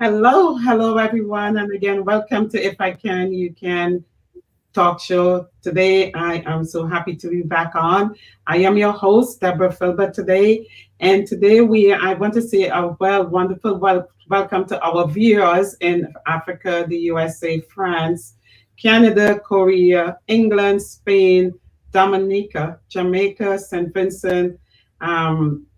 Hello, everyone, and again, welcome to If I Can, You Can talk show. Today, I am so happy to be back on. I am your host, Deborah Philbert, today, and today I want to say a welcome to our viewers in Africa, the USA, France, Canada, Korea, England, Spain, Dominica, Jamaica, St. Vincent,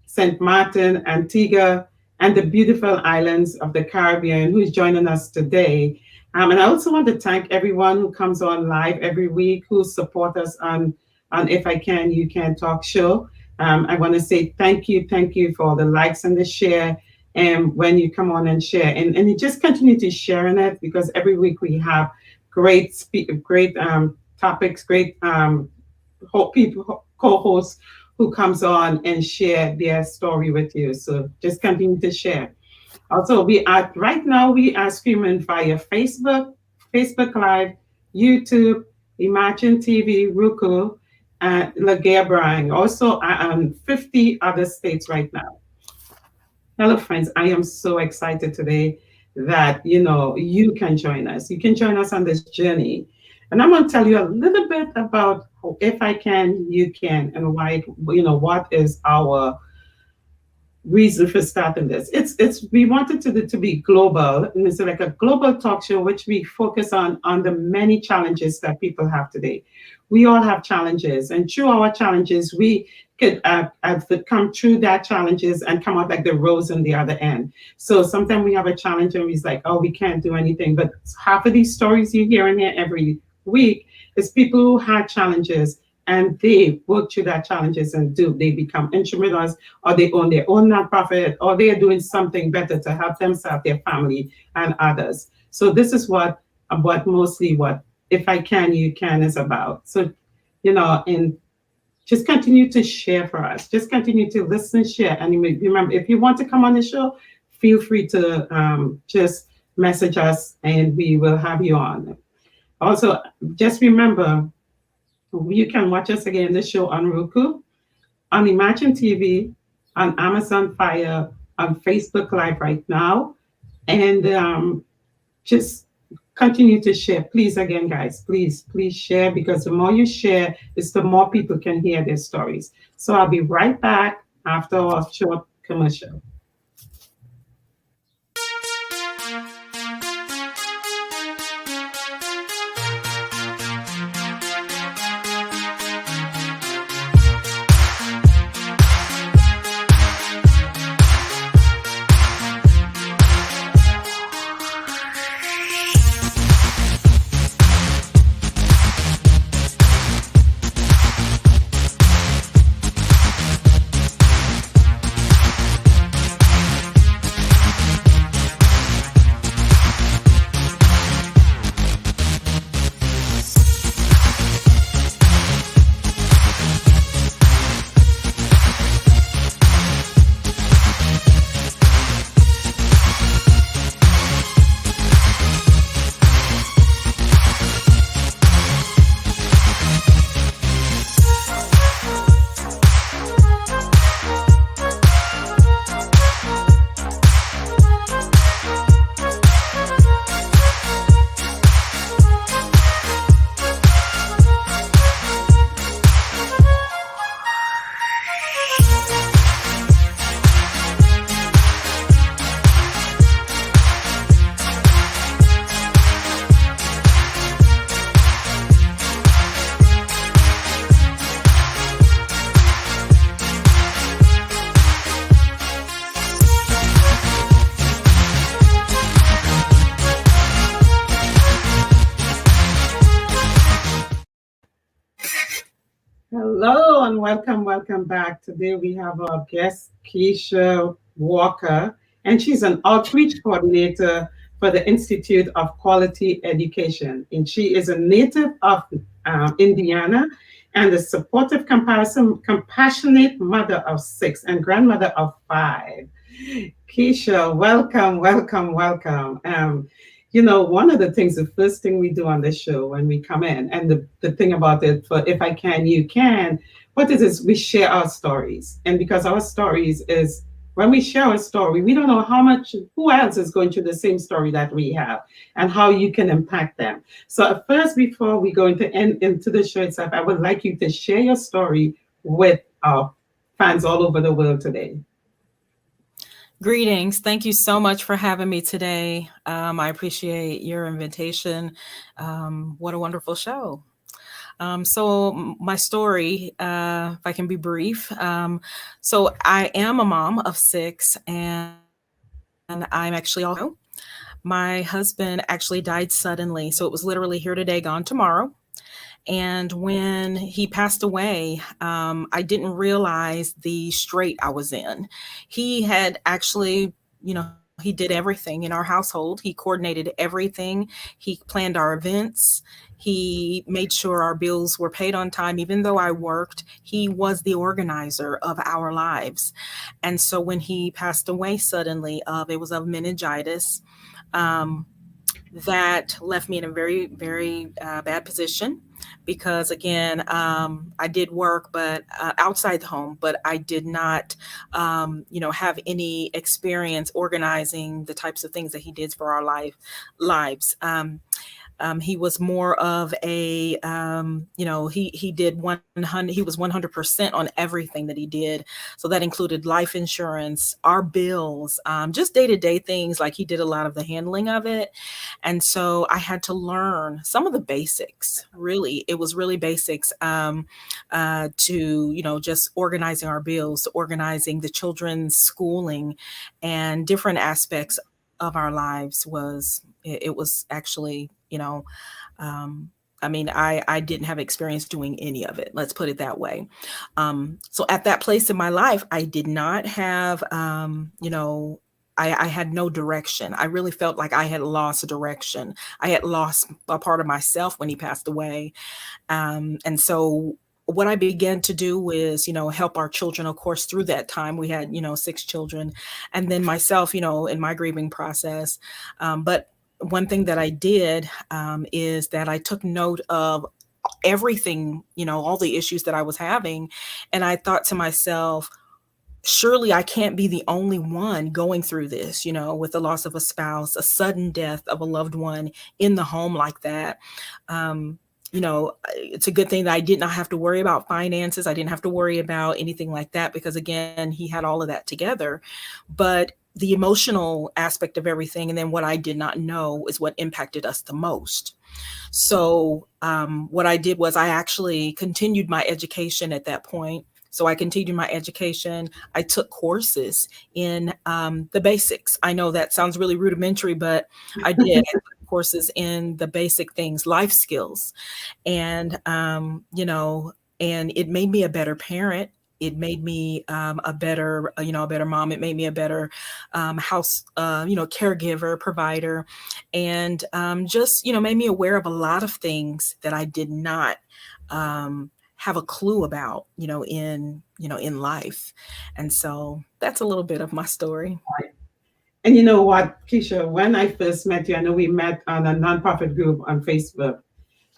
St. Martin, Antigua, and the beautiful islands of the Caribbean who is joining us today. And I also want to thank everyone who comes on live every week, who support us on If I Can, You Can Talk show. I want to say thank you for the likes and the share. And when you come on and share, and you just continue to sharing it because every week we have great topics, great people, co-hosts who comes on and share their story with you. So just continue to share. Also, we are streaming via Facebook Live, YouTube, Imagine TV, Roku, and Lagare Bryan. Also, on 50 other states right now. Hello, friends. I am so excited today that you can join us. You can join us on this journey, and I'm going to tell you a little bit about if I can, you can, and why. What is our reason for starting this. It's we wanted to be global, and it's like a global talk show which we focus on the many challenges that people have today. We all have challenges, and through our challenges, we could come through that challenges and come out like the rose on the other end. So sometimes we have a challenge and we're like, oh, we can't do anything. But half of these stories you hear in here every week is people who had challenges and they work through that challenges and they become entrepreneurs, or they own their own nonprofit, or they are doing something better to help themselves, their family, and others. So this is what mostly what If I Can, You Can is about. So, and just continue to share for us. Just continue to listen, share. And remember, if you want to come on the show, feel free to just message us and we will have you on. Also, just remember, you can watch us again, the show on Roku, on Imagine TV, on Amazon Fire, on Facebook Live right now. And just continue to share. Please, again, guys, please share, because the more you share, it's the more people can hear their stories. So I'll be right back after a short commercial. Hello and welcome back. Today we have our guest, Kisha Walker, and she's an outreach coordinator for the Institute of Quality Education. And she is a native of Indiana and a supportive, compassionate mother of 6 and grandmother of 5. Kisha, welcome. One of the things, the first thing we do on this show when we come in, and the thing about it for If I Can, You Can, what it is, we share our stories. And because our stories is When we share a story, we don't know who else is going through the same story that we have, and how you can impact them. So first, before we go into the show itself, I would like you to share your story with our fans all over the world today. Greetings. Thank you so much for having me today. I appreciate your invitation. What a wonderful show. My story, if I can be brief. So I am a mom of 6, and I'm actually also, my husband actually died suddenly. So it was literally here today, gone tomorrow. And when he passed away, I didn't realize the strait I was in. He had actually, he did everything in our household. He coordinated everything. He planned our events. He made sure our bills were paid on time. Even though I worked, he was the organizer of our lives. And so when he passed away suddenly, it was of meningitis. Um, that left me in a very, very bad position because, again, I did work, but outside the home, but I did not, have any experience organizing the types of things that he did for our lives. He was more of a, he did 100. He was 100% on everything that he did. So that included life insurance, our bills, just day to day things. Like, he did a lot of the handling of it, and so I had to learn some of the basics. Really, it was really basics to just organizing our bills, to organizing the children's schooling, and different aspects of our lives. It was actually, I didn't have experience doing any of it. Let's put it that way. So at that place in my life, I did not have, I had no direction. I really felt like I had lost direction. I had lost a part of myself when he passed away. And so what I began to do is, help our children, of course, through that time. We had, 6 children, and then myself, in my grieving process. But one thing that I did is that I took note of everything, all the issues that I was having. And I thought to myself, surely I can't be the only one going through this, with the loss of a spouse, a sudden death of a loved one in the home like that. It's a good thing that I did not have to worry about finances. I didn't have to worry about anything like that because, again, he had all of that together. But the emotional aspect of everything, and then what I did not know, is what impacted us the most. So what I did was I actually continued my education at that point. So I continued my education. I took courses in the basics. I know that sounds really rudimentary, but I did. I took courses in the basic things, life skills. And, and it made me a better parent. It made me a better mom. It made me a better house, caregiver, provider, and just, made me aware of a lot of things that I did not have a clue about, in life. And so that's a little bit of my story. And you know what, Kisha, when I first met you, I know we met on a nonprofit group on Facebook.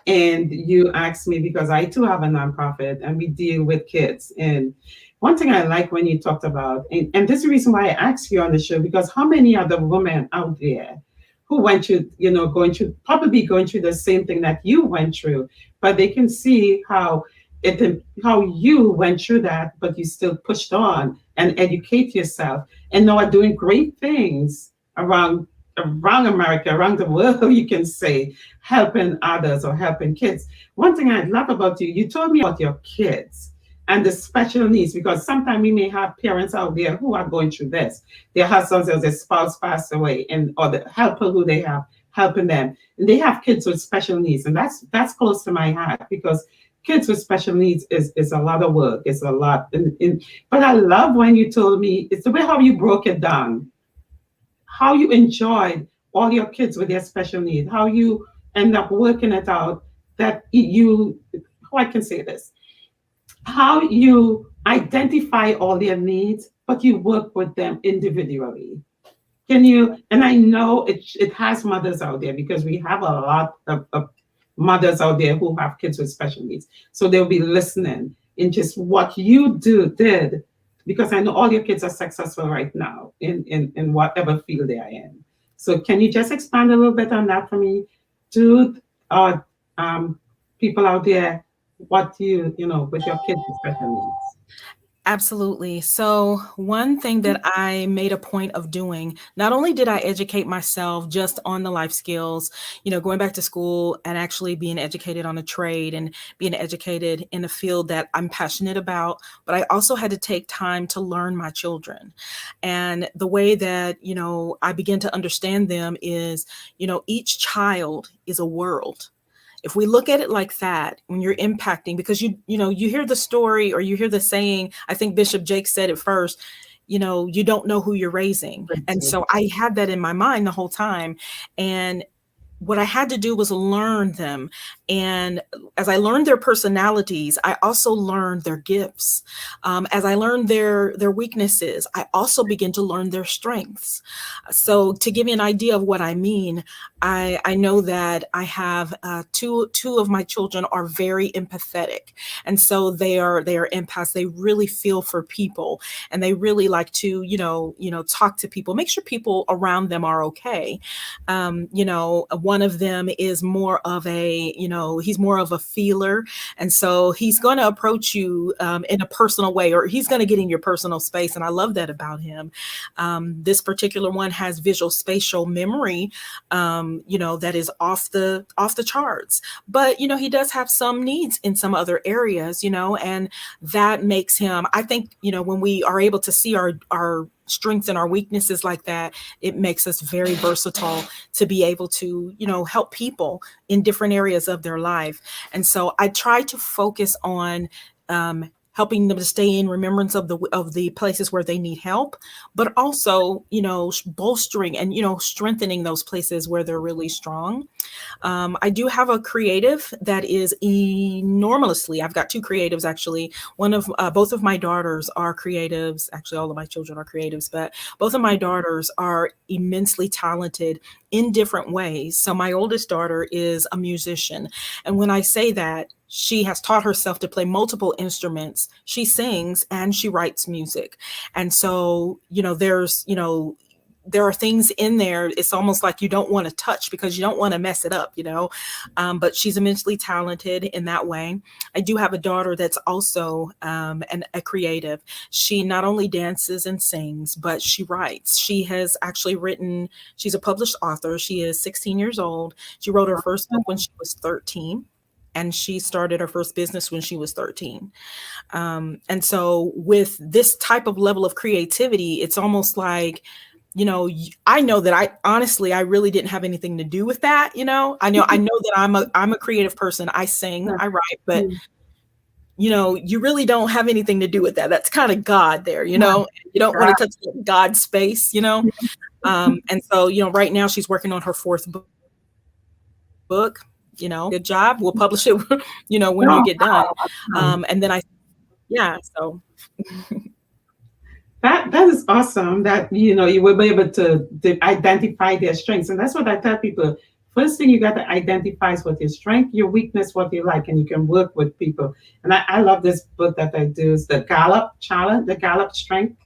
And you asked me, because I too have a nonprofit and we deal with kids. And one thing I like when you talked about, and this is the reason why I asked you on the show, because how many other women out there who went through, probably going through the same thing that you went through, but they can see how you went through that, but you still pushed on and educate yourself, and now are doing great things around America, around the world, you can say, helping others or helping kids. One thing I love about you, you told me about your kids and the special needs, because sometimes we may have parents out there who are going through this. Their husbands or their spouse passed away, or the helper who they have helping them, and they have kids with special needs, and that's close to my heart, because kids with special needs is a lot of work. It's a lot. But I love when you told me, it's the way how you broke it down, how you enjoyed all your kids with their special needs, how you end up working it out, that how I can say this, how you identify all their needs, but you work with them individually. And I know it has mothers out there, because we have a lot of mothers out there who have kids with special needs. So they'll be listening in just what you did because I know all your kids are successful right now in whatever field they are in. So can you just expand a little bit on that for me? To our people out there, what with your kids with special needs? Absolutely. So, one thing that I made a point of doing, not only did I educate myself just on the life skills, going back to school and actually being educated on a trade and being educated in a field that I'm passionate about, but I also had to take time to learn my children. And the way that, I begin to understand them is, each child is a world. If we look at it like that, when you're impacting, because you hear the story or you hear the saying, I think Bishop Jake said it first, you don't know who you're raising. And so I had that in my mind the whole time. And what I had to do was learn them. And as I learned their personalities, I also learned their gifts. As I learned their weaknesses, I also begin to learn their strengths. So to give you an idea of what I mean, I know that I have two of my children are very empathetic. And so they are empaths. They really feel for people, and they really like to, talk to people, make sure people around them are okay. One of them is more of he's more of a feeler. And so he's going to approach you in a personal way, or he's going to get in your personal space. And I love that about him. This particular one has visual spatial memory, that is off the charts. But, he does have some needs in some other areas, and that makes him, I think, when we are able to see our strengths and our weaknesses like that, it makes us very versatile to be able to, help people in different areas of their life. And so I try to focus on helping them to stay in remembrance of the places where they need help, but also, bolstering and, strengthening those places where they're really strong. I do have a creative that is enormously, I've got two creatives actually. Both of my daughters are creatives. Actually, all of my children are creatives, but both of my daughters are immensely talented in different ways. So my oldest daughter is a musician. And when I say that, she has taught herself to play multiple instruments. She sings and she writes music. And so, there are things in there. It's almost like you don't want to touch because you don't want to mess it up, but she's immensely talented in that way. I do have a daughter that's also a creative. She not only dances and sings, but she writes. She has actually written, she's a published author. She is 16 years old. She wrote her first book when she was 13. And she started her first business when she was 13. And so with this type of level of creativity, it's almost like, I know that I really didn't have anything to do with that. I know that I'm a creative person. I sing, I write, but you really don't have anything to do with that. That's kind of God there, you don't want to touch God's space, and so, right now she's working on her fourth book. Good job. We'll publish it, when we get done. And then so. That is awesome that, you will be able to identify their strengths. And that's what I tell people. First thing you got to identify is what your strength, your weakness, what you like, and you can work with people. And I love this book that I do. It's the Gallup Challenge, the Gallup Strength,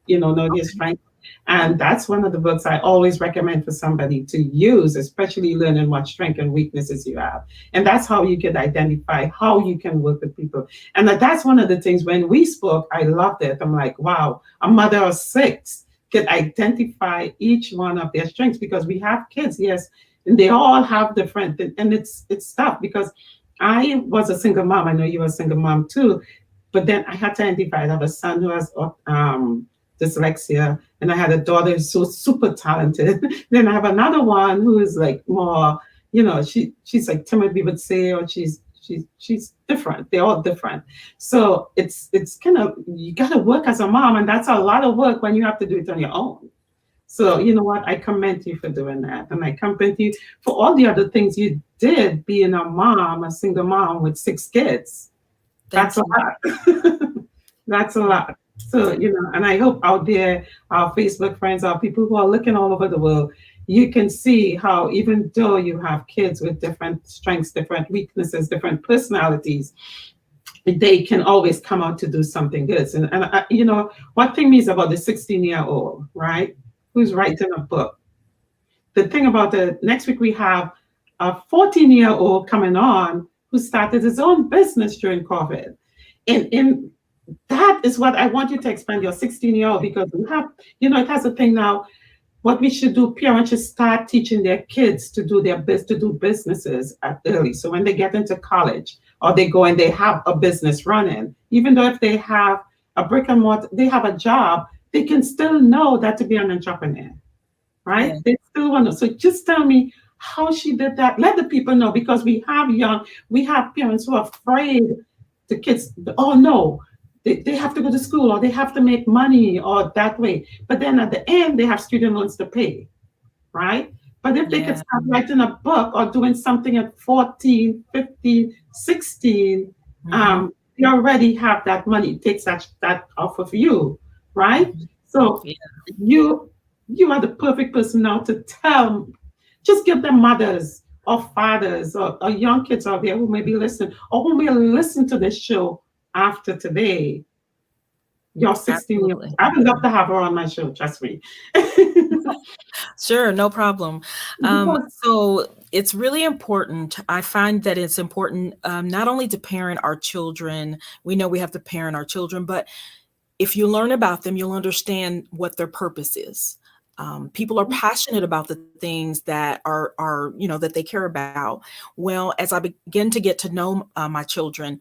know your strength. And that's one of the books I always recommend for somebody to use, especially learning what strengths and weaknesses you have. And that's how you can identify how you can work with people. And that's one of the things when we spoke, I loved it. I'm like, wow, a mother of 6 could identify each one of their strengths, because we have kids, yes, and they all have different, and it's tough because I was a single mom. I know you were a single mom too, but then I had to identify. I have a son who has dyslexia, and I had a daughter who's so super talented. Then I have another one who is like more, she's like timid, we would say, or she's different. They're all different. So it's kind of, you got to work as a mom, and that's a lot of work when you have to do it on your own. So you know what? I commend you for doing that, and I commend you for all the other things you did, being a mom, a single mom with 6 kids. That's a lot. That's a lot. So, and I hope out there, our Facebook friends, our people who are looking all over the world, you can see how even though you have kids with different strengths, different weaknesses, different personalities, they can always come out to do something good. And you know, what thing is about the 16-year-old, right? Who's writing a book. The thing about the next week, we have a 14-year-old coming on who started his own business during COVID. And that is what I want you to expand your 16-year-old, because we have, you know, it has a thing now. What we should do, parents should start teaching their kids to do to do businesses at early. So when they get into college or they go and they have a business running, even though if they have a brick and mortar, they have a job, they can still know that to be an entrepreneur, right? Yeah. They still want to. So just tell me how she did that. Let the people know, because we have parents who are afraid the kids, oh no, they have to go to school or they have to make money or that way. But then at the end, they have student loans to pay, right? But if they could Yeah. start writing a book or doing something at 14, 15, 16, Mhm. you already have that money. It takes that off of you, right? Mhm. So Yeah. you you are the perfect person now to tell, just give them mothers or fathers or young kids out there who may be listening or who may listen to this show after today. Your 16-year, Absolutely. I would love to have her on my show, trust me. Sure, no problem. Because So it's really important. I find that it's important, not only to parent our children. We know we have to parent our children, but if you learn about them, you'll understand what their purpose is. People are passionate about the things that are that they care about. Well, as I begin to get to know my children,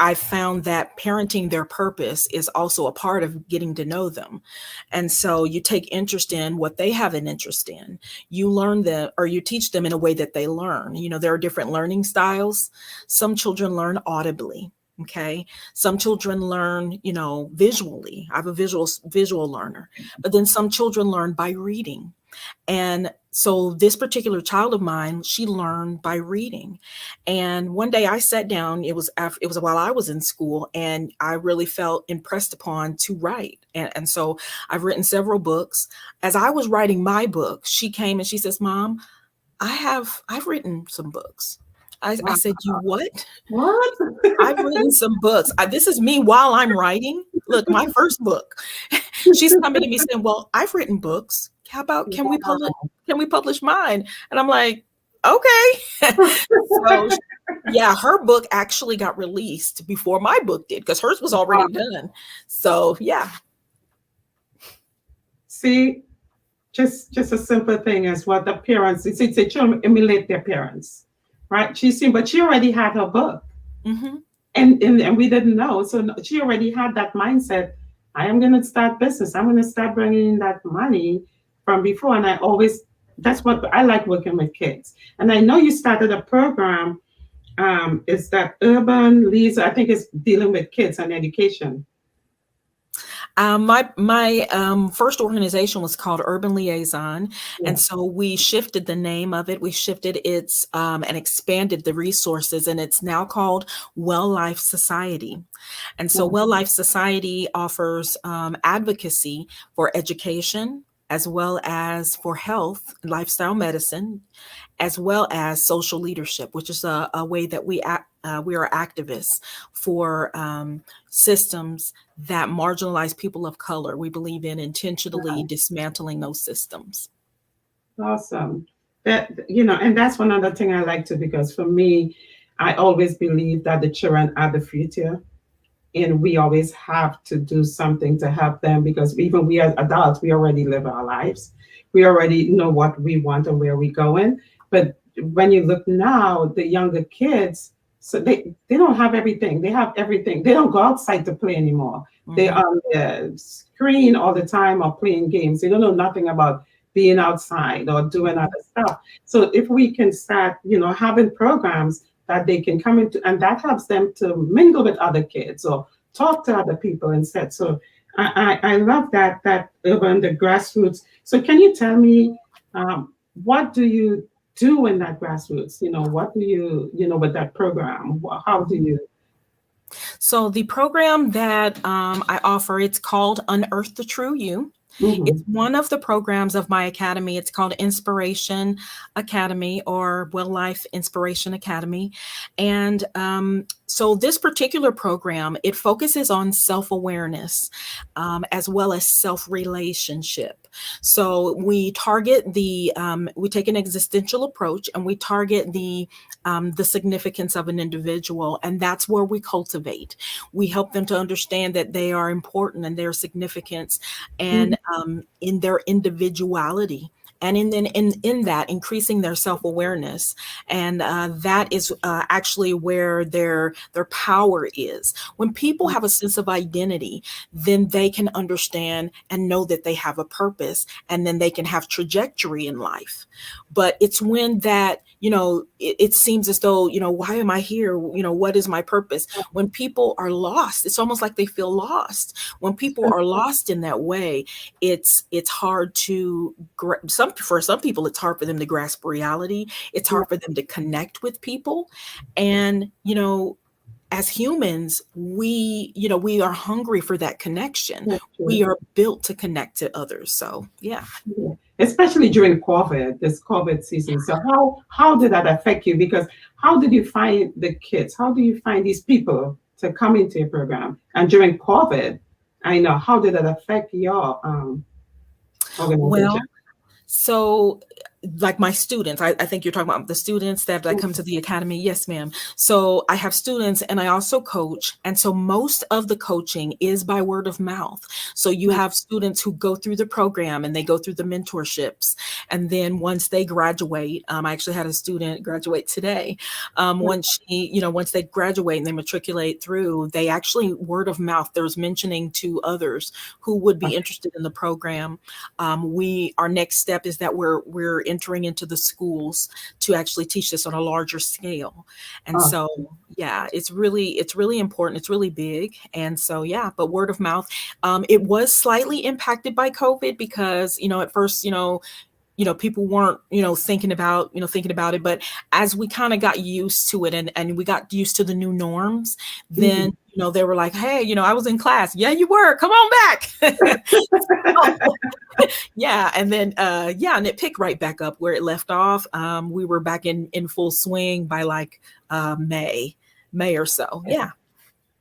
I found that parenting their purpose is also a part of getting to know them. And so you take interest in what they have an interest in. You learn them, or you teach them in a way that they learn. There are different learning styles. Some children learn audibly. Okay. Some children learn, visually. I have a visual learner, but then some children learn by reading. And so this particular child of mine, she learned by reading. And one day I sat down, it was while I was in school, and I really felt impressed upon to write. And so I've written several books. As I was writing my book, she came and she says, "Mom, I've written some books." I wow, said, "You what?" what? "I've written some books." This is me while I'm writing. Look, my first book. She's coming to me saying, "Well, I've written books. How about can we publish mine?" And I'm like, "Okay." So yeah, her book actually got released before my book did because hers was Wow. already done. So yeah. See, just a simple thing as what the parents, it's the children emulate their parents, right? But she already had her book. Hmm. And we didn't know. So she already had that mindset. I am going to start business. I'm going to start bringing in that money from before. And that's what I like, working with kids. And I know you started a program. Is that Urban Leads? I think it's dealing with kids and education. My first organization was called Urban Liaison, and Yeah. so we shifted the name of it. We shifted its and expanded the resources, and it's now called Well Life Society. And so, Yeah. Well Life Society offers advocacy for education, as well as for health, lifestyle medicine, as well as social leadership, which is a way that we are activists for systems that marginalize people of color. We believe in intentionally dismantling those systems. Awesome. And that's one other thing I like to, because for me, I always believe that the children are the future, and we always have to do something to help them, because even we as adults, we already live our lives. We already know what we want and where we're going. But when you look now, the younger kids, so they don't have everything. They have everything. They don't go outside to play anymore. They Mhm. are on the screen all the time or playing games. They don't know nothing about being outside or doing other stuff. So if we can start, having programs that they can come into, and that helps them to mingle with other kids or talk to other people instead. So I love that urban, the grassroots. So can you tell me, what do you do in that grassroots? What do you with that program? How do you? So the program that I offer, it's called Unearth the True You. It's Mhm. one of the programs of my academy. It's called Inspiration Academy, or Well Life Inspiration Academy. And So this particular program, it focuses on self-awareness, as well as self-relationship. So we target we take an existential approach, and we target the significance of an individual, and that's where we cultivate. We help them to understand that they are important and their significance, Mhm. and in their individuality. And in that, increasing their self-awareness, and that is actually where their power is. When people have a sense of identity, then they can understand and know that they have a purpose, and then they can have trajectory in life. But it's when that, it seems as though, why am I here? What is my purpose? When people are lost, it's almost like they feel lost. When people are lost in that way, it's hard to for some people, it's hard for them to grasp reality. It's Yeah, hard for them to connect with people. And as humans, we are hungry for that connection. that's We true. are built to connect to others. So yeah. Yeah. Especially during COVID, this COVID season. So how did that affect you? Because how did you find the kids? How do you find these people to come into your program? And during COVID, I know, how did that affect your organization? Well, so, like my students, I think you're talking about the students that come to the academy. Yes, ma'am. So I have students, and I also coach. And so most of the coaching is by word of mouth. So you have students who go through the program, and they go through the mentorships. And then once they graduate, I actually had a student graduate today. Once they graduate and they matriculate through, they actually word of mouth, there's mentioning to others who would be interested in the program. Our next step is that we're entering into the schools to actually teach this on a larger scale. And Oh, so, yeah, it's really important. It's really big. And so, yeah, but word of mouth, it was slightly impacted by COVID because, at first, people weren't, thinking about it. But as we kind of got used to it, and we got used to the new norms, mhm. then, they were like, hey, I was in class. Yeah, you were. Come on back. Yeah. And then, and it picked right back up where it left off. We were back in full swing by like May or so. Yeah.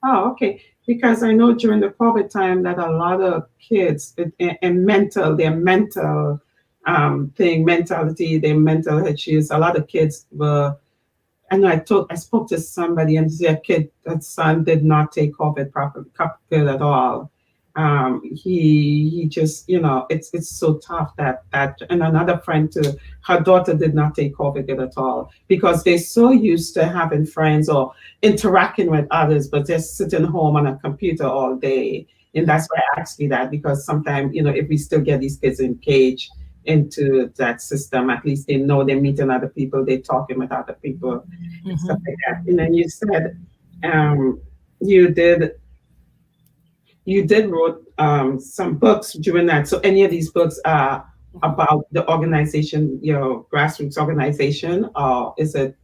Oh, okay. Because I know during the COVID time that a lot of kids and their mental mentality, their mental issues, a lot of kids were. And I spoke to somebody, and their kid, that son did not take COVID properly, COVID at all. He just, it's so tough that, and another friend too, her daughter did not take COVID at all because they're so used to having friends or interacting with others, but just sitting home on a computer all day. And that's why I asked you that, because sometimes, if we still get these kids engaged into that system, at least they know they're meeting other people, they're talking with other people and stuff Mhm. like that. And then you said um, you did wrote some books during that. So any of these books are about the organization, your grassroots organization, or is it?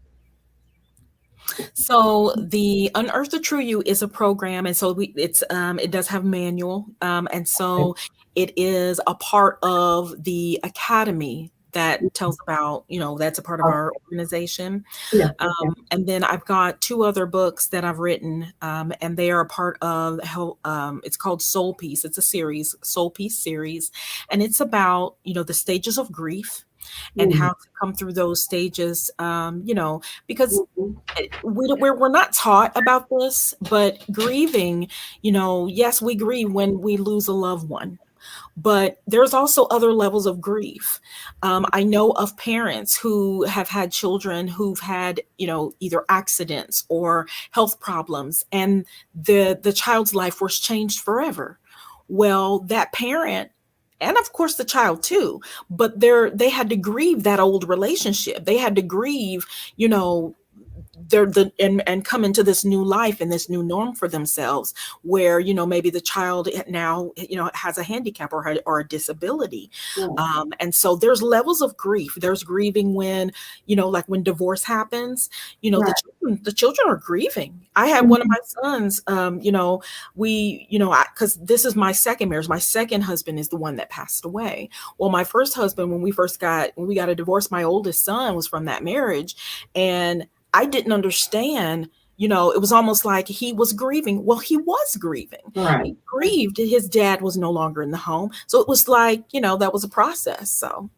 So the Unearth the True You is a program, and so it does have manual, and so it is a part of the academy that tells about, that's a part of our organization. Yeah, okay. And then I've got two other books that I've written, and they are a part of it's called Soul Peace. It's a series, Soul Peace series, and it's about, the stages of grief and Mm, how to come through those stages, because mhm, we're not taught about this, but grieving, yes, we grieve when we lose a loved one, but there's also other levels of grief. I know of parents who have had children who've had, either accidents or health problems, and the child's life was changed forever. Well, that parent, and of course the child too, but they had to grieve that old relationship. They had to grieve, you know, and come into this new life and this new norm for themselves, where, maybe the child now, has a handicap or a disability. yeah, And so there's levels of grief. There's grieving when, like when divorce happens, right. the children are grieving. I had one of Mhm, my sons, because this is my second marriage. My second husband is the one that passed away. Well, my first husband, when we got a divorce, my oldest son was from that marriage. And I didn't understand, it was almost like he was grieving. Well, he was grieving. Right. He grieved his dad was no longer in the home. So it was like, that was a process. So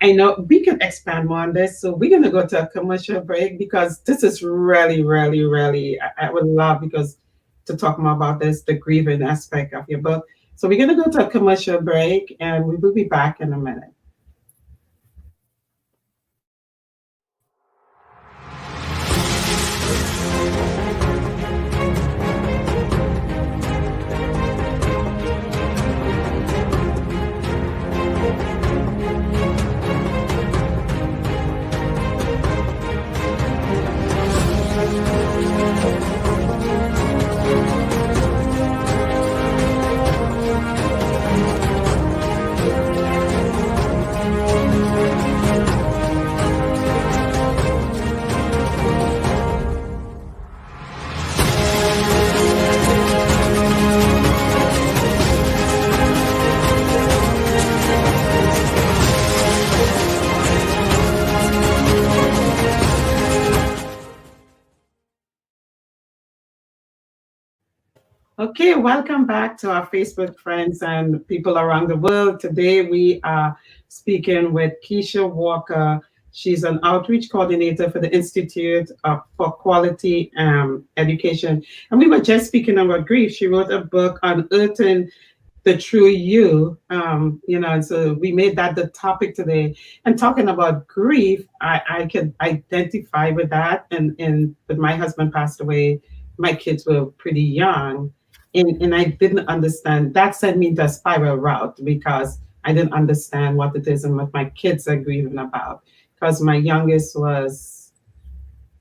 I know we can expand more on this. So we're going to go to a commercial break because this is really, really, really, I would love because to talk more about this, the grieving aspect of your book. So we're going to go to a commercial break and we will be back in a minute. Okay, welcome back to our Facebook friends and people around the world. Today we are speaking with Kisha Walker. She's an outreach coordinator for the Institute for Quality Education. And we were just speaking about grief. She wrote a book on unearthing the true you, and so we made that the topic today. And talking about grief, I could identify with that. And when my husband passed away, my kids were pretty young. And I didn't understand. That sent me the spiral route because I didn't understand what it is and what my kids are grieving about. Because my youngest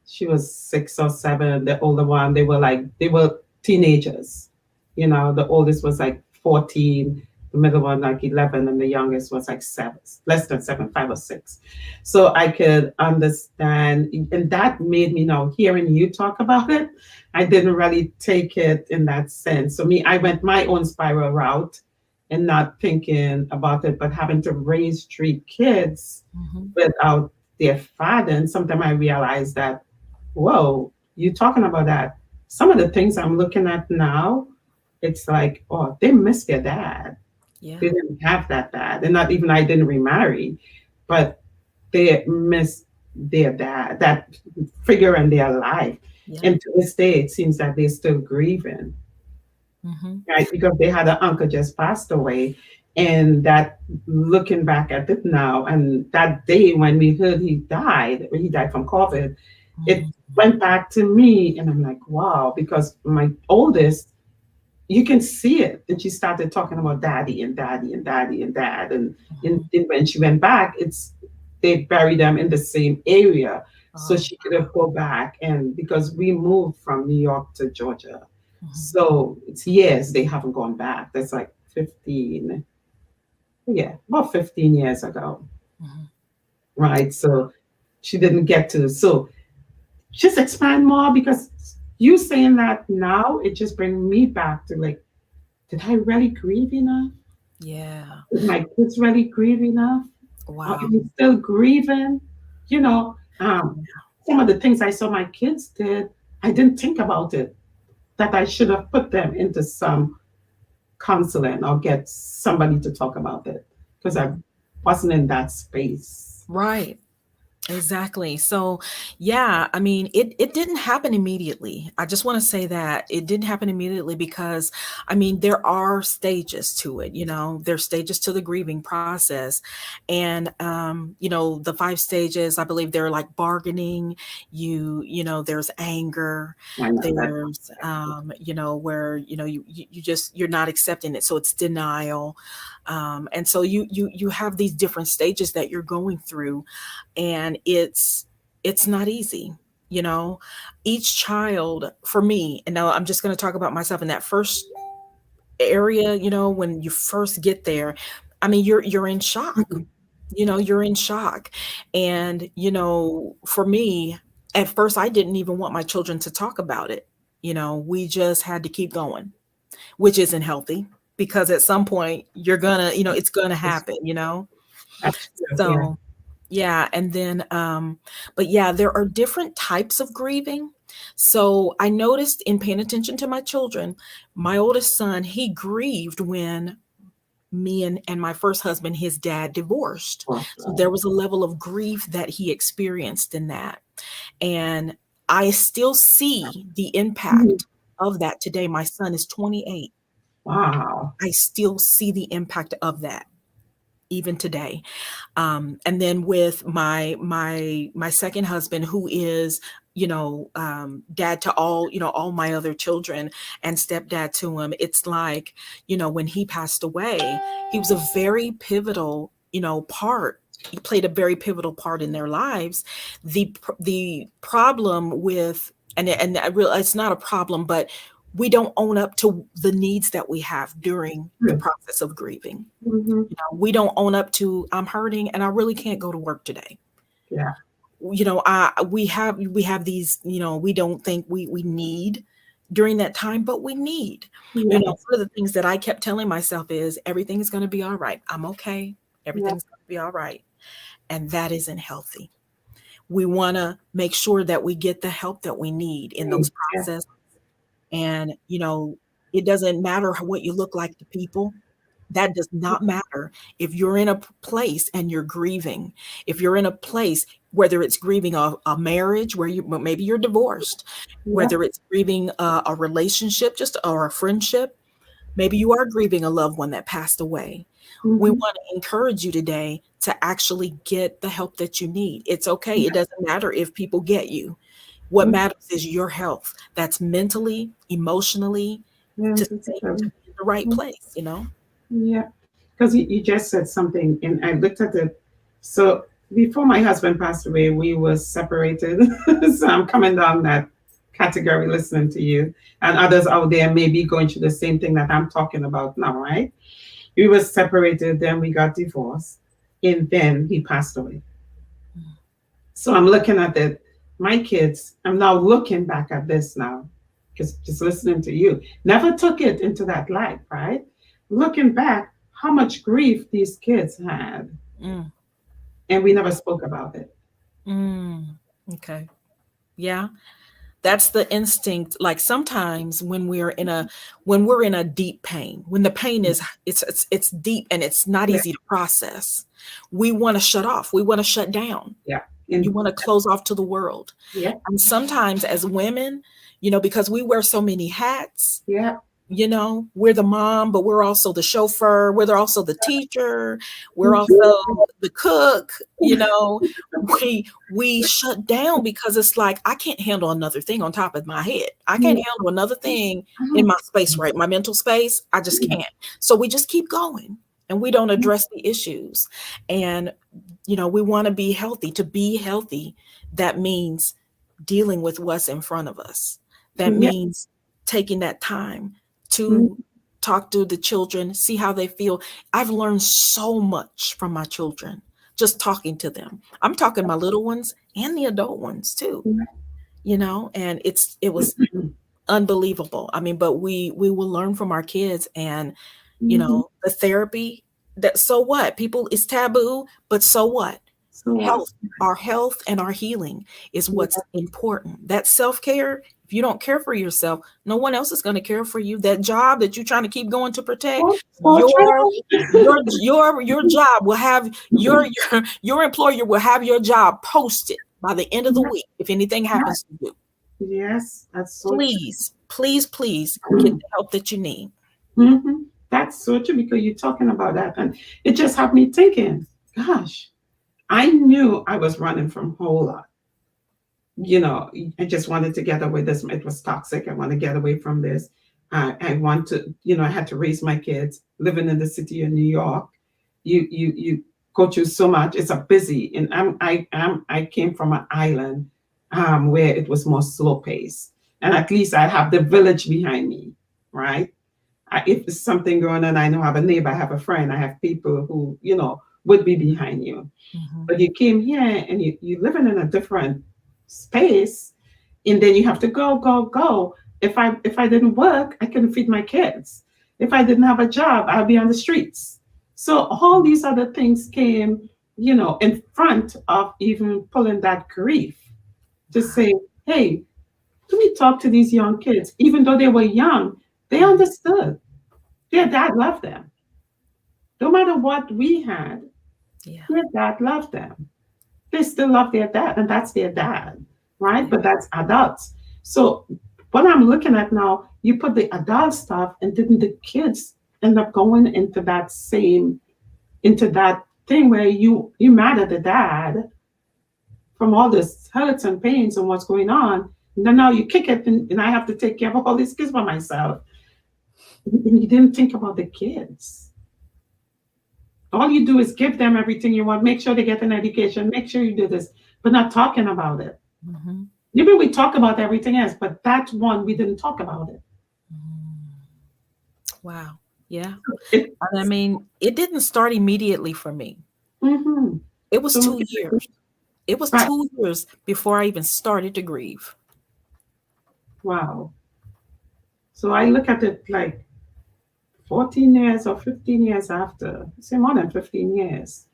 she was 6 or 7. The older one, they were teenagers. The oldest was like 14, the middle one like 11, and the youngest was like 7, less than 7, 5 or 6. So I could understand, and that made me now hearing you talk about it. I didn't really take it in that sense. So I went my own spiral route and not thinking about it, but having to raise 3 kids without their father. And sometimes I realized that, whoa, you talking about that. Some of the things I'm looking at now, it's like, oh, they miss their dad. yeah, They didn't have that dad. And not even I didn't remarry, but they miss their dad, that figure in their life. yeah. And to this day, it seems that they're still grieving, right? Because they had an uncle just passed away. And that looking back at it now, and that day when we heard he died from COVID, it went back to me. And I'm like, wow, because my oldest, you can see it. And she started talking about daddy and daddy and daddy and dad. And when she went back, they buried them in the same area. So she could have go back. And because we moved from New York to Georgia. So it's years they haven't gone back. That's like 15. Yeah, about 15 years ago. Right. So she didn't get to. So just expand more because you saying that now, it just brings me back to like, did I really grieve enough? Yeah. Did my kids really grieve enough? Wow. Are we still grieving? Some of the things I saw my kids did, I didn't think about it, that I should have put them into some counseling or get somebody to talk about it because I wasn't in that space. Right. Exactly. So, yeah, I mean, it didn't happen immediately. I just want to say that it didn't happen immediately because, I mean, there are stages to it, there's stages to the grieving process. And, the 5 stages, I believe they're like bargaining, there's anger, I know that. there's, where, you're not accepting it. So it's denial. And so you have these different stages that you're going through, and it's not easy. Each child, for me, and now I'm just going to talk about myself in that first area, when you first get there, I mean, you're in shock. You're in shock. And for me, at first I didn't even want my children to talk about it. We just had to keep going, which isn't healthy, because at some point you're gonna, it's gonna happen. That's true, So yeah. And then, but yeah, there are different types of grieving. So I noticed in paying attention to my children, my oldest son, he grieved when me and my first husband, his dad, divorced. So there was a level of grief that he experienced in that. And I still see the Mhm. impact of that today. My son is 28. Wow. I still see the impact of that even today. And then with my second husband, who is, dad to all, all my other children and stepdad to him, it's like, when he passed away, he was a very pivotal, part. He played a very pivotal part in their lives. The problem with, and I realize it's not a problem, but we don't own up to the needs that we have during the Good. process of grieving. Mhm. We don't own up to, I'm hurting and I really can't go to work today. Yeah. We have these, we don't think we need during that time, but we need. Yes. One of the things that I kept telling myself is everything is going to be all right. I'm okay. Yeah. Everything's going to be all right. And that isn't healthy. We want to make sure that we get the help that we need in those Yeah. processes. And, it doesn't matter what you look like to people. That does not matter if you're in a place and you're grieving. If you're in a place, whether it's grieving a marriage where maybe you're divorced, Yeah. whether it's grieving a relationship, just or a friendship, maybe you are grieving a loved one that passed away. We Mhm. want to encourage you today to actually get the help that you need. It's okay. It doesn't matter if people get you. What Mhm. matters is your health. That's mentally, emotionally, to Yes, it's stay to true. be in the right place. Yeah. Because you just said something, and I looked at it. So before my husband passed away, we were separated. So I'm coming down that category listening to you, and others out there may be going through the same thing that I'm talking about now, right? We were separated, then we got divorced, and then he passed away. So I'm looking at it. My kids, I'm now looking back at this now, because just listening to you, never took it into that light, right? Looking back, how much grief these kids had, Mm, and we never spoke about it. mm. Okay. Yeah. That's the instinct. Like sometimes when we're in a deep pain, when the pain is it's deep and it's not Yeah, easy to process, we want to shut off. We want to shut down. yeah, You and want to close off to the world. yeah, And sometimes as women, because we wear so many hats, yeah, we're the mom, but we're also the chauffeur, we're also the teacher, we're also mhm, the cook, we shut down because it's like I can't handle another thing on top of my head. I can't yeah, handle another thing in mhm, my space, right? My mental space, I just can't. So we just keep going and we don't address the issues. And we want to be healthy. To be healthy, that means dealing with what's in front of us. That yeah, means taking that time to mhm, talk to the children, see how they feel. I've learned so much from my children just talking to them. I'm talking my little ones and the adult ones too, and it was unbelievable. I mean, but we will learn from our kids and mhm. the therapy that so what? People it's taboo, but so what? So what? Our health and our healing is what's Yeah, important. That self-care, if you don't care for yourself, no one else is going to care for you. That job that you're trying to keep going to protect, so your true. your job will have your employer will have your job posted by the end of the week if anything happens to you. Yes, that's so true. Please, please, please get the help that you need. Mhm. That's so true because you're talking about that, and it just had me thinking, gosh, I knew I was running from a whole lot. I just wanted to get away. This it was toxic. I want to get away from this. I want to, I had to raise my kids living in the city of New York. You go through so much. It's a busy, and I came from an island where it was more slow pace, and at least I have the village behind me, right? If there's something going on, I know I have a neighbor, I have a friend, I have people who would be behind you. Mhm. But you came here and you living in a different space, and then you have to go, go, go. If I didn't work, I couldn't feed my kids. If I didn't have a job, I'd be on the streets. So all these other things came, in front of even pulling that grief to say, hey, Let me talk to these young kids. Even though they were young, they understood. Their dad loved them. No matter what we had, Yeah. their dad loved them. They still love their dad, and that's their dad, right? Yeah. But that's adults. So what I'm looking at now, you put the adult stuff, and didn't the kids end up going into that thing where you mad at the dad from all this hurts and pains and what's going on, and then now you kick it, and I have to take care of all these kids by myself. And you didn't think about the kids. All you do is give them everything you want, make sure they get an education, make sure you do this, but not talking about it. Mm-hmm. Maybe we talk about everything else, but that one we didn't talk about it. Wow. Yeah. It And I mean, it didn't start immediately for me. mm-hmm. It was So 2 years. It was right. 2 years before I even started to grieve. Wow. So I look at it like 14 years or 15 years after, say more than 15 years.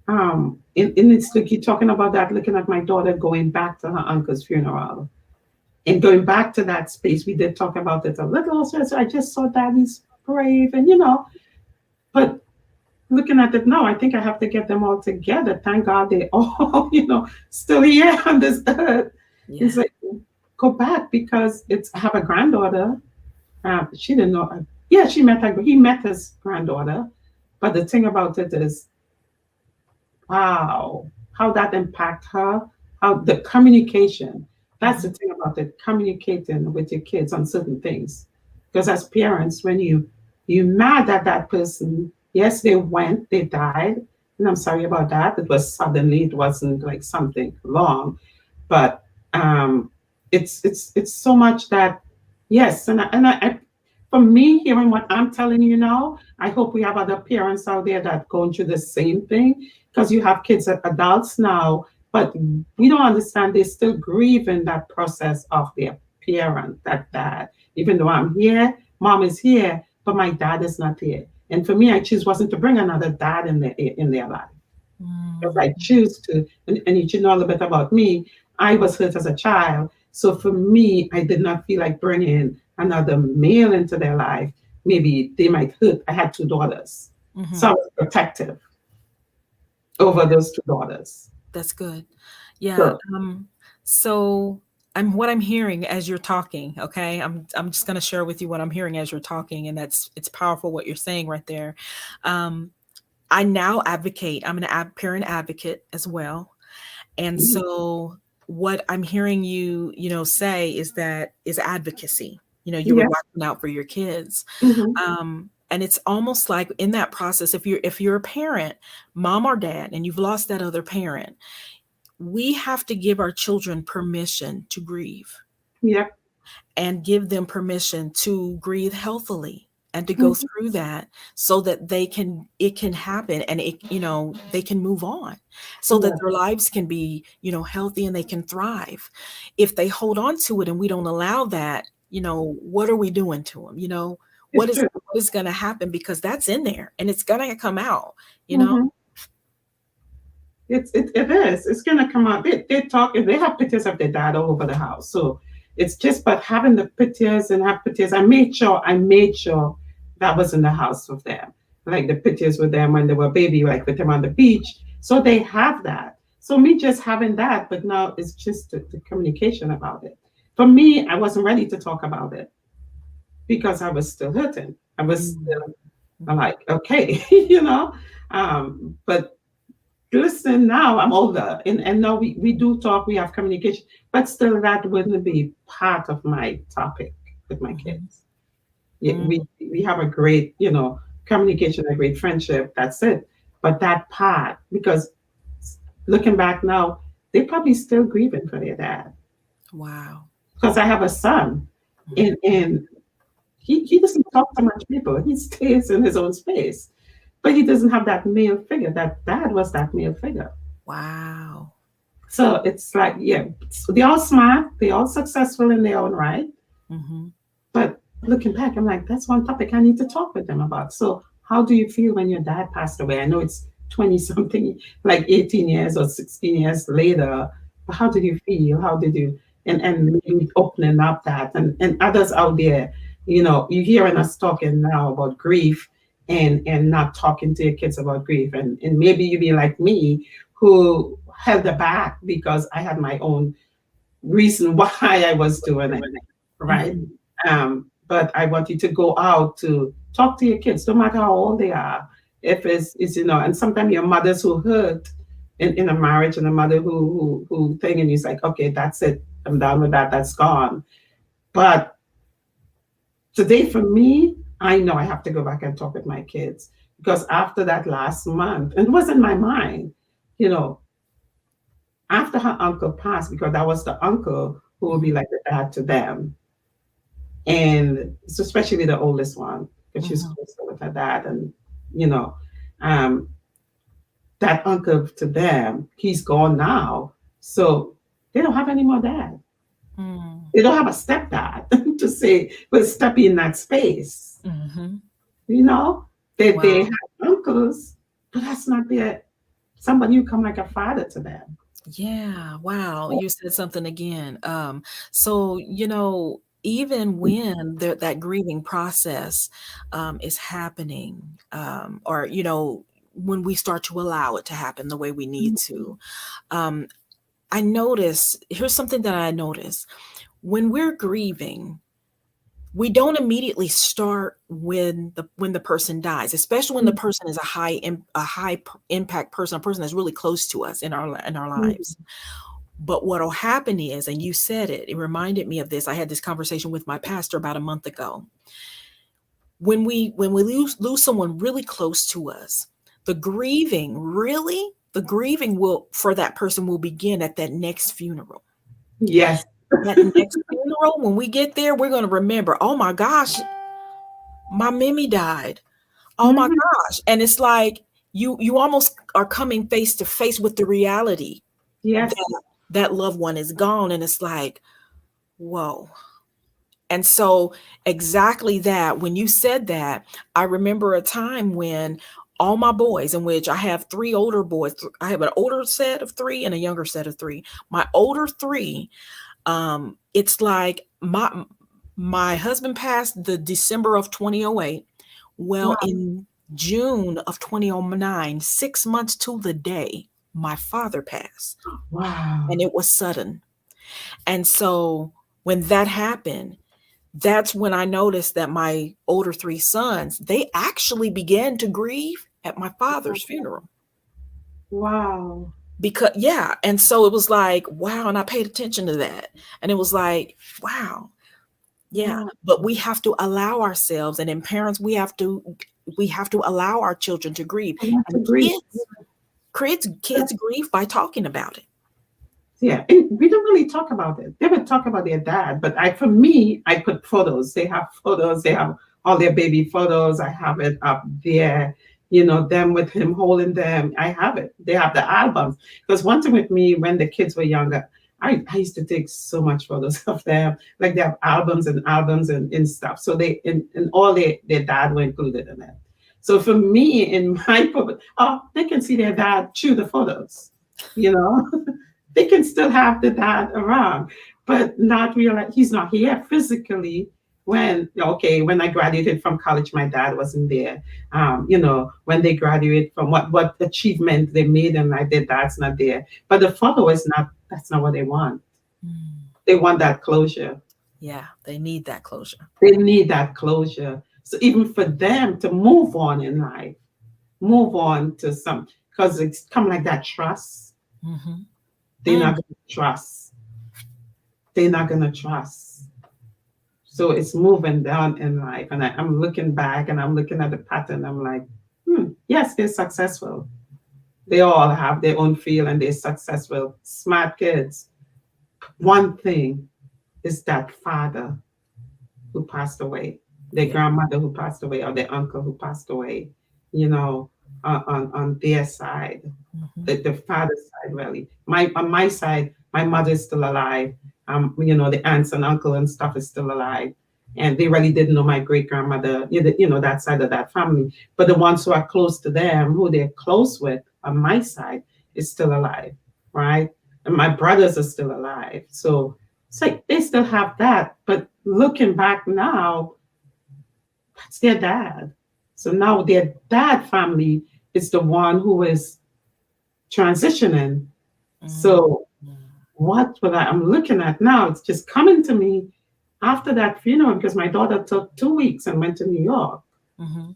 And it's like you're talking about that, looking at my daughter going back to her uncle's funeral and going back to that space. We did talk about it a little. So I just saw daddy's brave and, but looking at it now, I think I have to get them all together. Thank God they all, still here on this earth. Yeah. It's like, go back because I have a granddaughter. She didn't know. Yeah, he met his granddaughter. But the thing about it is, wow, how that impact her, how the communication. That's the thing about it, communicating with your kids on certain things. Because as parents, when you mad at that person, yes, they died, and I'm sorry about that. It was suddenly, it wasn't like something long, but it's so much that yes, and I for me, hearing what I'm telling you now, I hope we have other parents out there that going through the same thing because you have kids, adults now, but we don't understand they're still grieving that process of their parent, that dad. Even though I'm here, mom is here, but my dad is not here. And for me, I choose wasn't to bring another dad in their life. Because I choose to, and you should know a little bit about me. I was hurt as a child. So for me, I did not feel like bringing another male into their life. Maybe they might hurt. I had two daughters. Mm-hmm. So I was protective over those two daughters. That's good. Yeah. So, So what I'm hearing as you're talking, okay? I'm just gonna share with you what I'm hearing as you're talking, and it's powerful what you're saying right there. I now advocate. I'm an parent advocate as well. And so what I'm hearing you, say is advocacy. You were yeah. watching out for your kids. Mm-hmm. And it's almost like in that process, if you're a parent, mom or dad, and you've lost that other parent, we have to give our children permission to grieve. Yeah. And give them permission to grieve healthily and to go through that so that it can happen and they can move on so that their lives can be, healthy and they can thrive. If they hold on to it and we don't allow that, what are we doing to them? What is going to happen? Because that's in there and it's going to come out, Mm-hmm. It is. It's gonna come out. They talk. They have pictures of their dad all over the house. So it's just but having the pictures and have pictures. I made sure that was in the house with them. Like the pictures with them when they were baby, like with them on the beach. So they have that. So me just having that, but now it's just the communication about it. For me, I wasn't ready to talk about it because I was still hurting. I was still like, okay, but listen, now I'm older and now we do talk, we have communication, but still that wouldn't be part of my topic with my kids. Yeah, we have a great, communication, a great friendship, that's it. But that part, because looking back now, they're probably still grieving for their dad. Wow. Because I have a son and he doesn't talk to much people. He stays in his own space. But he doesn't have that male figure. That dad was that male figure. Wow. So it's like, yeah, they're all smart, they're all successful in their own right. Mm-hmm. But looking back, I'm like, that's one topic I need to talk with them about. So how do you feel when your dad passed away? I know it's 20 something, like 18 years or 16 years later. But how did you feel? How did you? and maybe opening up that, and others out there, you're hearing us talking now about grief and not talking to your kids about grief. And maybe you be like me, who held it back because I had my own reason why I was doing it, right? Mhm. But I want you to go out to talk to your kids, no matter how old they are. If it's and sometimes your mothers who hurt in a marriage, and a mother who thing, and he's like, okay, that's it, I'm done with that, that's gone. But today for me, I know I have to go back and talk with my kids, because after that last month, and it was in my mind, you know, after her uncle passed, because that was the uncle who would be like the dad to them. And so especially the oldest one, because she's Mhm. closer with her dad. And, you know, um, that uncle to them, he's gone now. So they don't have any more dad. Mm. They don't have a stepdad to say, but step in that space. Mhm. You know, they Wow. have uncles, but that's not their somebody who come like a father to them. Yeah, wow, you said something again. So, even when that grieving process is happening, or, when we start to allow it to happen the way we need to, um, here's something that I notice. When we're grieving, we don't immediately start when the person dies, especially when the person is a high impact person, a person that's really close to us in our lives. But what'll happen is, and you said it, it reminded me of this. I had this conversation with my pastor about a month ago. When we lose someone really close to us, the grieving will for that person will begin at that next funeral. Yes. That next funeral, when we get there, we're gonna remember, oh my gosh, my Mimi died. Oh my Mhm. gosh. And it's like you almost are coming face to face with the reality Yes. that that loved one is gone. And it's like, whoa. And so, exactly that, when you said that, I remember a time when all my boys, in which I have three older boys, I have an older set of three and a younger set of three. My older three, it's like my husband passed the December of 2008. Well, Wow. in June of 2009, 6 months to the day, my father passed, and Wow. it was sudden. And so when that happened, that's when I noticed that my older three sons, they actually began to grieve at my father's funeral. Wow. Because, yeah. And so it was like, wow. And I paid attention to that. And it was like, wow. Yeah. Wow. But we have to allow ourselves, and in parents, we have to allow our children to grieve. I have to And agree. kids grieve by talking about it. Yeah, and we don't really talk about it. They would talk about their dad, but for me, I put photos. They have photos. They have all their baby photos. I have it up there. Them with him holding them. I have it. They have the albums. Because one thing with me, when the kids were younger, I used to take so much photos of them. Like they have albums and albums and stuff. So and all their dad were included in it. So for me, in my photo, oh, they can see their dad through the photos. You know. They can still have the dad around, but not realize he's not here physically. When I graduated from college, my dad wasn't there. When they graduate from what achievement they made, and like their dad's not there. But the photo is not. That's not what they want. Mm. They want that closure. Yeah, they need that closure. They need that closure. So even for them to move on in life, move on to some, because it's come like that trust. Hmm. They're not going to trust. They're not going to trust. So it's moving down in life. And I'm looking back and I'm looking at the pattern. I'm like, yes, they're successful. They all have their own field and they're successful, smart kids. One thing is that father who passed away, their Yeah. grandmother who passed away, or their uncle who passed away, on their side. Hmm. The father's side, really. On my side, my mother is still alive. The aunts and uncle and stuff is still alive. And they really didn't know my great grandmother, that side of that family. But the ones who are close to them, who they're close with on my side, is still alive, right? And my brothers are still alive. So It's like they still have that, but looking back now, that's their dad. So now their dad family is the one who is transitioning. Mm. So what I'm looking at now, it's just coming to me after that funeral because my daughter took 2 weeks and went to New York, Mm-hmm.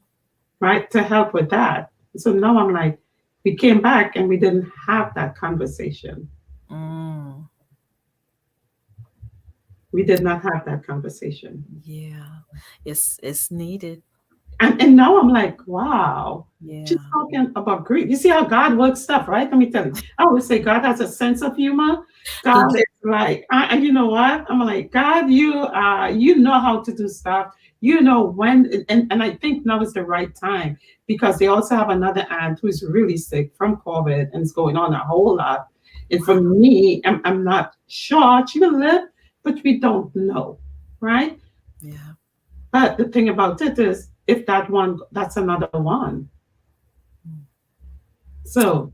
right, to help with that. So now I'm like, we came back and we didn't have that conversation. Mm. We did not have that conversation. Yeah, it's needed. And now I'm like, wow, she's Yeah. talking about grief. You see how God works stuff, right? Let me tell you. I always say God has a sense of humor. He God is like, and you know what? I'm like, God, you know how to do stuff. You know when, and I think now is the right time because they also have another aunt who's really sick from COVID and it's going on a whole lot. And for Wow. me, I'm not sure she will live, but we don't know, right? Yeah. But the thing about it is, if that one, that's another one. Mm. So,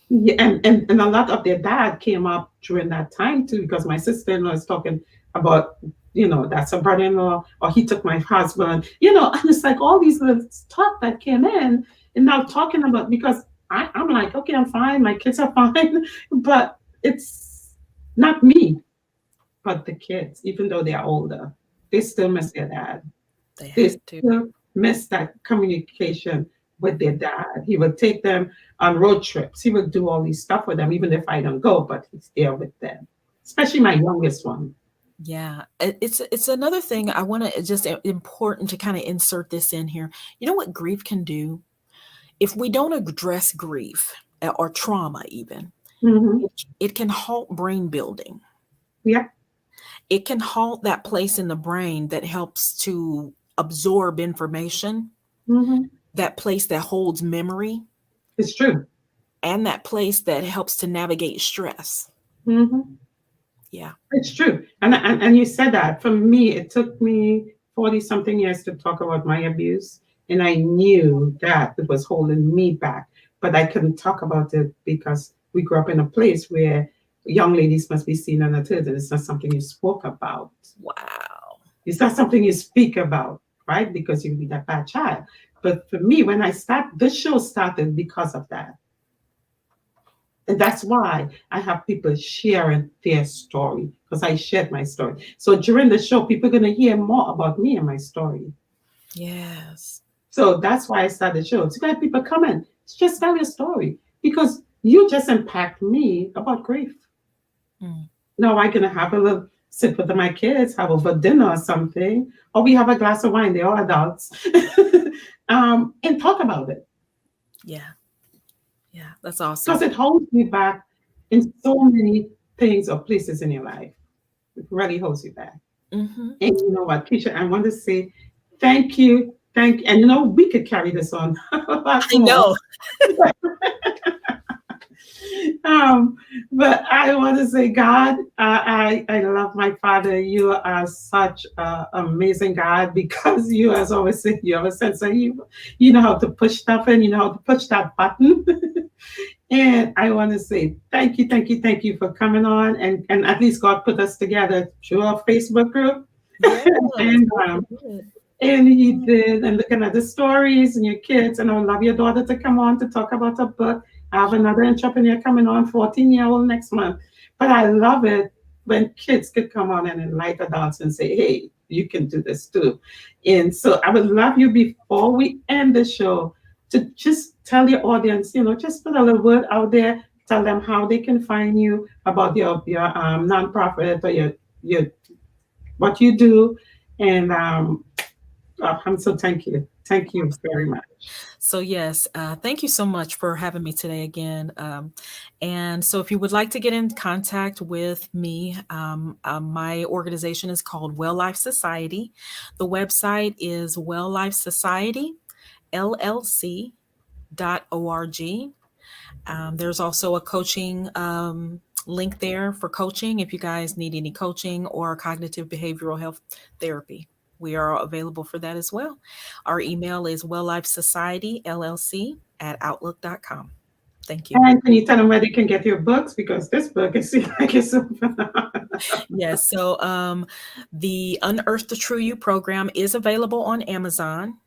yeah, and a lot of their dad came up during that time too, because my sister-in-law is talking about, that's a brother-in-law, or he took my husband, and it's like all these little stuff that came in, and now talking about, because I'm like, okay, I'm fine, my kids are fine, but it's not me, but the kids, even though they're older, they still miss their dad. They They have to. still miss that communication with their dad. He would take them on road trips. He would do all these stuff with them, even if I don't go, but he's there with them. Especially my youngest one. Yeah, it's another thing I want to just important to kind of insert this in here. You know what grief can do? If we don't address grief or trauma even, Hmm. it can halt brain building. Yeah. It can halt that place in the brain that helps to absorb information, Hmm. that place that holds memory, It's true. and that place that helps to navigate stress. Hmm. Yeah. It's true. And you said that. For me, it took me 40 something years to talk about my abuse. And I knew that it was holding me back. But I couldn't talk about it because we grew up in a place where young ladies must be seen and heard, and it's not something you spoke about. Wow. It's not something you speak about, right? Because you'll be that bad child. But for me, when I start, this show started because of that. And that's why I have people sharing their story because I shared my story. So during the show, people are going to hear more about me and my story. Yes. So that's why I started the show. To get people coming, just tell your story because you just impact me about grief. Mm. Now I'm going to have a little sit with my kids, have over dinner or something, or we have a glass of wine. They're all adults, and talk about it Yeah. Yeah. That's awesome. because it holds me back in so many things or places in your life. It really holds you back. Hmm. And you know what, Kisha, I want to say thank you. And we could carry this on a lot I more. know. Um, but I want to say, God, I love my Father. You are such an amazing God because you, as always say, you have a sense of humor. You know how to push stuff in. You know how to push that button. And I want to say thank you for coming on, and at least God put us together through our Facebook group. Yes. and Yes, it did. and he did, and looking at the stories and your kids, and I would love your daughter to come on to talk about her book. I have another entrepreneur coming on, 14-year-old next month. But I love it when kids could come on and enlighten adults and say, hey, you can do this too. And so I would love you before we end the show to just tell your audience, just put a little word out there, tell them how they can find you about your nonprofit or your what you do. And I'm so thank you very Absolutely. much. So, yes, thank you so much for having me today again. And so, if you would like to get in contact with me, my organization is called Well Life Society. The website is Well Life Society, LLC.org. There's also a coaching link there for coaching if you guys need any coaching or cognitive behavioral health therapy. We are available for that as well. Our email is Well Life Society LLC at outlook.com. Thank you. And can you tell them where they can get your books? Because this book, it seems like it's so Yes. So the Unearth the True You program is available on Amazon.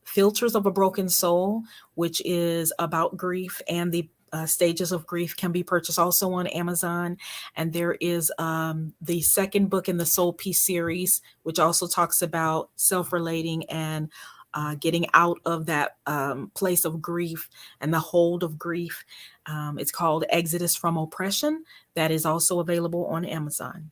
Filters of a Broken Soul, which is about grief and the stages of grief, can be purchased also on Amazon. And there is the second book in the Soul Peace series, which also talks about self-relating and getting out of that place of grief and the hold of grief. It's called Exodus from Oppression. That is also available on Amazon.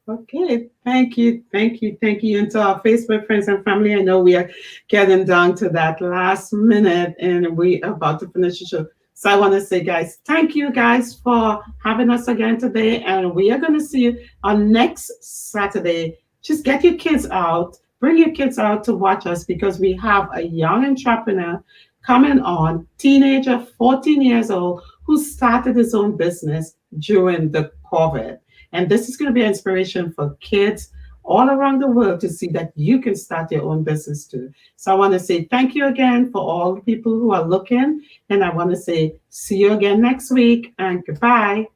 Okay, thank you, thank you, thank you. And to our Facebook friends and family, I know we are getting down to that last minute and we are about to finish the show. So I want to say, guys, thank you guys for having us again today. And we are going to see you on next Saturday. Just get your kids out, bring your kids out to watch us because we have a young entrepreneur coming on, teenager, 14 years old, who started his own business during the COVID. And this is going to be an inspiration for kids all around the world to see that you can start your own business too. So I want to say thank you again for all the people who are looking. And I want to say see you again next week and goodbye.